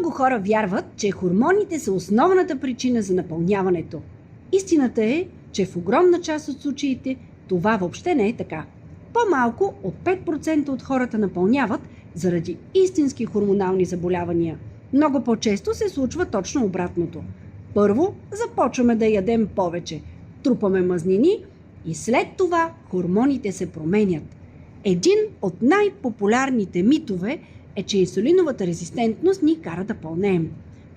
Много хора вярват, че хормоните са основната причина за напълняването. Истината е, че в огромна част от случаите това въобще не е така. По-малко от 5% от хората напълняват заради истински хормонални заболявания. Много по-често се случва точно обратното. Първо започваме да ядем повече, трупаме мазнини и след това хормоните се променят. Един от най-популярните митове е, че инсулиновата резистентност ни кара да пълнеем.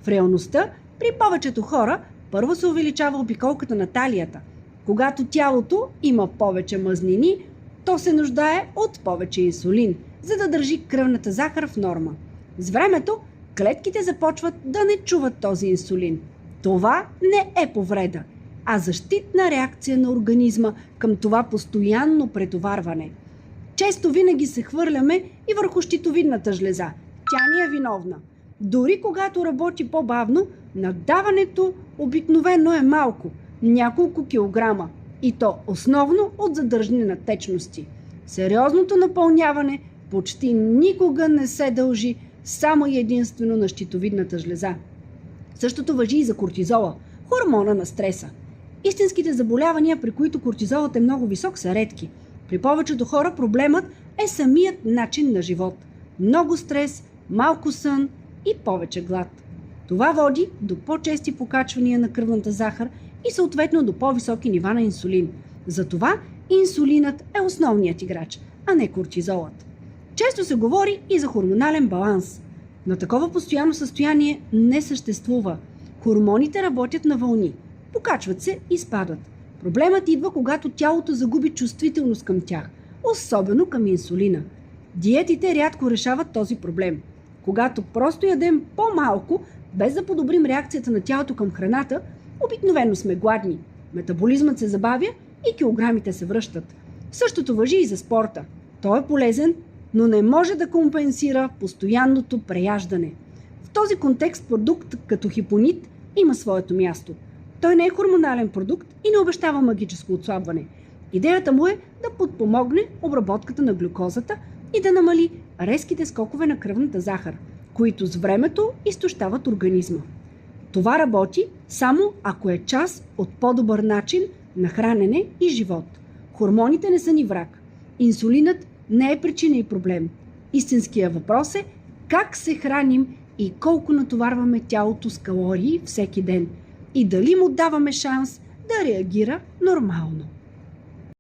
В реалността при повечето хора първо се увеличава обиколката на талията. Когато тялото има повече мазнини, то се нуждае от повече инсулин, за да държи кръвната захар в норма. С времето клетките започват да не чуват този инсулин. Това не е повреда, а защитна реакция на организма към това постоянно претоварване. Често винаги се хвърляме и върху щитовидната жлеза. Тя ни е виновна. Дори когато работи по-бавно, наддаването обикновено е малко, няколко килограма, и то основно от задържане на течности. Сериозното напълняване почти никога не се дължи само и единствено на щитовидната жлеза. Същото важи и за кортизола, хормона на стреса. Истинските заболявания, при които кортизолът е много висок, са редки. При повечето хора проблемът е самият начин на живот. Много стрес, малко сън и повече глад. Това води до по-чести покачвания на кръвната захар и съответно до по-високи нива на инсулин. Затова инсулинът е основният играч, а не кортизолът. Често се говори и за хормонален баланс. Но такова постоянно състояние не съществува. Хормоните работят на вълни. Покачват се и спадат. Проблемът идва, когато тялото загуби чувствителност към тях, особено към инсулина. Диетите рядко решават този проблем. Когато просто ядем по-малко, без да подобрим реакцията на тялото към храната, обикновено сме гладни. Метаболизмът се забавя и килограмите се връщат. Същото важи и за спорта. Той е полезен, но не може да компенсира постоянното преяждане. В този контекст продукт като хипонит има своето място. Той не е хормонален продукт и не обещава магическо отслабване. Идеята му е да подпомогне обработката на глюкозата и да намали резките скокове на кръвната захар, които с времето изтощават организма. Това работи само ако е част от по-добър начин на хранене и живот. Хормоните не са ни враг. Инсулинът не е причина и проблем. Истинският въпрос е как се храним и колко натоварваме тялото с калории всеки ден и дали му даваме шанс да реагира нормално.